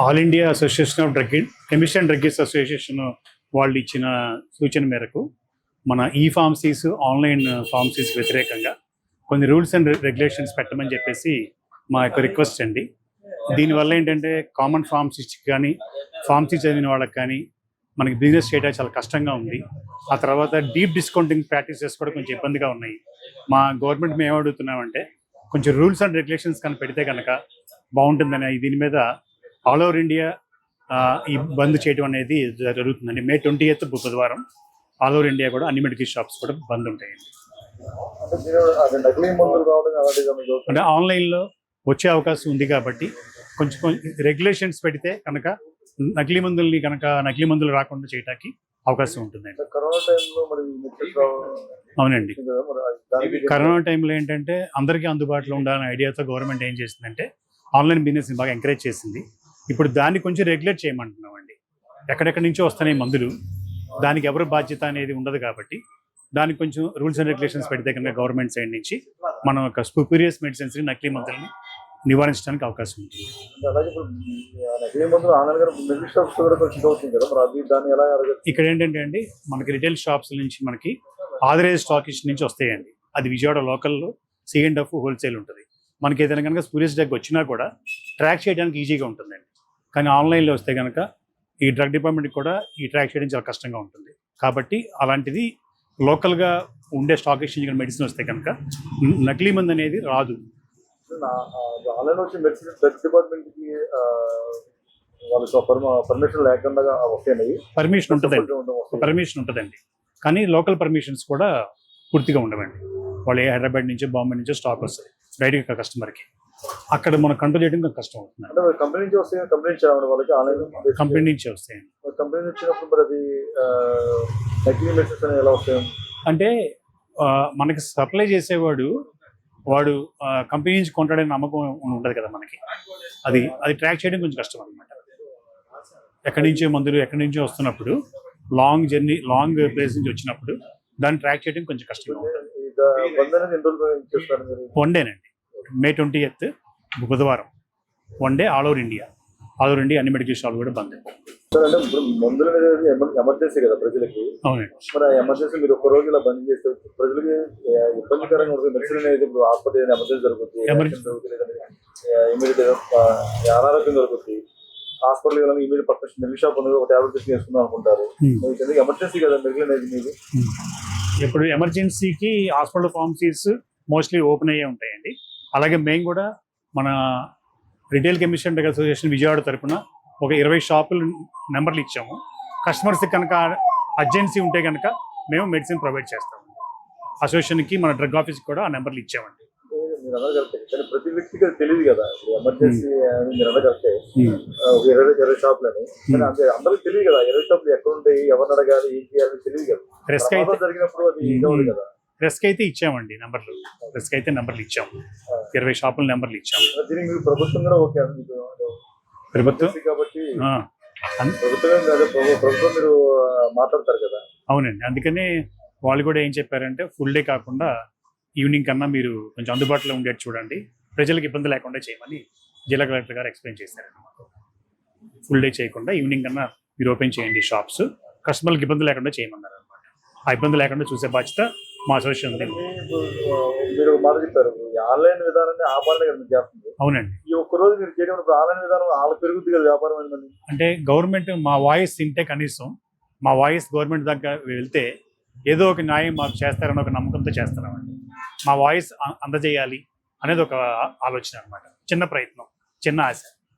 All India association of chemist and druggist association వాళ్ళు ఇచ్చిన సూచన మేరకు మన ఈ ఫార్మసీస్ ఆన్లైన్ ఫార్మసీస్ వ్యతిరేకంగా కొన్ని రూల్స్ అండ్ రెగ్యులేషన్స్ పెట్టమని చెప్పేసి మా యొక్క రిక్వెస్ట్ అండి. దీనివల్ల ఏంటంటే కామన్ ఫార్మసిస్ట్కి కానీ ఫార్మసీ చదివిన వాళ్ళకి కానీ మనకి బిజినెస్ చేయడానికి చాలా కష్టంగా ఉంది. ఆ తర్వాత డీప్ డిస్కౌంటింగ్ ప్రాక్టీసెస్ కూడా కొంచెం ఇబ్బందిగా ఉన్నాయి. మా గవర్నమెంట్ మేము అడుగుతున్నామంటే కొంచెం రూల్స్ అండ్ రెగ్యులేషన్స్ కానీ పెడితే కనుక బాగుంటుందని దీని మీద ఆల్ ఓవర్ ఇండియా ఈ బంద్ చేయడం అనేది జరుగుతుందండి. మే 20th బుధవారం ఆల్ ఓవర్ ఇండియా కూడా అన్ని మెడికల్ షాప్స్ కూడా బంద్ ఉంటాయండి. అంటే ఆన్లైన్లో వచ్చే అవకాశం ఉంది కాబట్టి కొంచెం రెగ్యులేషన్స్ పెడితే కనుక నకిలీ మందులు రాకుండా చేయడానికి అవకాశం ఉంటుందండి. అవునండి, కరోనా టైంలో ఏంటంటే అందరికీ అందుబాటులో ఉండాలనే ఐడియాతో గవర్నమెంట్ ఏం చేసిందంటే ఆన్లైన్ బిజినెస్ని బాగా ఎంకరేజ్ చేసింది. ఇప్పుడు దాన్ని కొంచెం రెగ్యులేట్ చేయమంటున్నామండి. ఎక్కడెక్కడి నుంచో వస్తున్నాయి మందులు, దానికి ఎవరు బాధ్యత అనేది ఉండదు కాబట్టి దానికి కొంచెం రూల్స్ అండ్ రెగ్యులేషన్స్ పెడితే కనుక గవర్నమెంట్ సైడ్ నుంచి మనం ఒక స్పూరియస్ మెడిసిన్స్ని నకిలీ మందులని నివారించడానికి అవకాశం ఉంటుంది. ఇక్కడ ఏంటంటే అండి మనకి రిటైల్ షాప్స్ నుంచి మనకి ఆథరైజ్డ్ స్టాకిస్ట్ నుంచి వస్తాయండి. అది విజయవాడ లోకల్లో C&F హోల్సేల్ ఉంటుంది. మనకి ఏదైనా కనుక స్పూరియస్ డ్రగ్ వచ్చినా కూడా ట్రాక్ చేయడానికి ఈజీగా ఉంటుందండి. కానీ ఆన్లైన్లో వస్తే కనుక ఈ డ్రగ్ డిపార్ట్మెంట్కి కూడా ఈ ట్రాక్ చేయడం చాలా కష్టంగా ఉంటుంది. కాబట్టి అలాంటిది లోకల్గా ఉండే స్టాక్ ఎక్స్చేంజ్ మెడిసిన్ వస్తే కనుక నకిలీ మందు అనేది రాదు. ఆన్లైన్ వచ్చి మెడిసిన్ డ్రగ్ డిపార్ట్మెంట్కి పర్మిషన్ లేకుండా పర్మిషన్ ఉంటుందండి. కానీ లోకల్ పర్మిషన్స్ కూడా పూర్తిగా ఉండవండి. వాళ్ళు హైదరాబాద్ నుంచి బాంబే నుంచి స్టాక్ వస్తుంది డైరెక్ట్గా కస్టమర్కి. అక్కడ మనం కంట్రోల్ చేయడం కష్టం అవుతుంది. కంపెనీ నుంచి వస్తాయి, కంపెనీ నుంచి వస్తాయండి. కంపెనీ వచ్చినప్పుడు మరి అది నకిలీ మెడిసిన్స్ అనేవి ఎలా వస్తాయి అంటే మనకి సప్లై చేసేవాడు వాడు కంపెనీ నుంచి కొంటాడని నమ్మకం ఉంటుంది కదా మనకి. అది ట్రాక్ చేయడం కొంచెం కష్టం అనమాట. ఎక్కడి నుంచో వస్తున్నప్పుడు లాంగ్ ప్లేస్ నుంచి వచ్చినప్పుడు దాన్ని ట్రాక్ చేయడం కొంచెం కష్టంగా ఉంటుంది. వన్ డేనండి, మే 20th బుధవారం one day all over India అన్ని మెడికల్ షాప్ కూడా బంద్. అంటే మందులు ఎమర్జెన్సీ కదా ప్రజలకి. అవునండి, మరి ఎమర్జెన్సీ మీరు ఒక రోజు ఇలా బంద్ చేస్తే ప్రజలకి ఇబ్బందికరంగా ఉంటుంది. మెడిసిన్ అనేది ఇప్పుడు హాస్పిటల్ ఎమర్జెన్సీ జరుగుతుంది, ఇమీడియట్ అనారోగ్యం జరుగుతుంది. Hospital immediate perfection medical shop అనేది ఒక టాబ్లెట్ తీసుకుని వేసుకుందాం అనుకుంటారు. ఎమర్జెన్సీ కదా మెడికల్ అనేది మీది. ఇప్పుడు ఎమర్జెన్సీకి హాస్పిటల్ ఫార్మసీస్ మోస్ట్లీ ఓపెన్ అయ్యే ఉంటాయండి. అలాగే మేము కూడా మన retail chemist and drug association Vijayawada తరఫున ఒక 20 షాపులు నెంబర్లు ఇచ్చాము. కస్టమర్స్కి కనుక అర్జెన్సీ ఉంటే కనుక మేము మెడిసిన్ ప్రొవైడ్ చేస్తాము. అసోసియేషన్కి మన డ్రగ్ ఆఫీస్కి కూడా ఆ నెంబర్లు ఇచ్చామండి. మీరు అలా కరెక్టే, కానీ ప్రతి వ్యక్తికి అది తెలియదు కదా ఎమర్జెన్సీ అని. మీరు అలా కరెక్టే, 20 షాపులని, కానీ అందరికి తెలియదు కదా 20 షాపులు ఎక్కడ ఉంటాయి, ఎవరిని అడగాలి, ఏం చేయాలి తెలియదు కదా. రిస్క్ అయితే జరిగినప్పుడు అది ఇవ్వదు కదా. రిస్క్ అయితే ఇచ్చామండి, నెంబర్లు 20 షాపుల నెంబర్లు ఇచ్చాము. దీనికి ప్రభుత్వం కూడా ఓకే ప్రభుత్వం కాబట్టి ప్రభుత్వం మీరు మాట్లాడతారు కదా. అవునండి, అందుకని వాళ్ళు కూడా ఏం చెప్పారంటే ఫుల్ డే కాకుండా ఈవినింగ్ కన్నా మీరు కొంచెం అందుబాటులో ఉండేది చూడండి, ప్రజలకు ఇబ్బంది లేకుండా చేయమని జిల్లా కలెక్టర్ గారు ఎక్స్ప్లెయిన్ చేశారండి. ఫుల్ డే చేయకుండా ఈవినింగ్ కన్నా మీరు ఓపెన్ చేయండి షాప్స్, కస్టమర్లకు ఇబ్బంది లేకుండా చేయమన్నారు అనమాట. ఆ ఇబ్బంది లేకుండా చూసే బాధ్యత మా అసోసియేషన్ ఉంది. మీరు మాట చెప్పారు, ఆన్లైన్ విధానాన్ని ఆపాలని చేస్తుంది. అవునండి, ఈ ఒక్కరోజు మీరు చేయడం ఆన్లైన్ విధానం వాళ్ళకి పెరుగుతుంది కదా వ్యాపారం అనేది. అంటే గవర్నమెంట్ మా వాయిస్ వింటే, కనీసం మా వాయిస్ గవర్నమెంట్ దగ్గర వెళ్తే ఏదో ఒక న్యాయం మాకు చేస్తారని ఒక నమ్మకంతో చేస్తున్నామండి. మా వాయిస్ అందజేయాలి అనేది ఒక ఆలోచన అనమాట. చిన్న ప్రయత్నం, చిన్న ఆశ.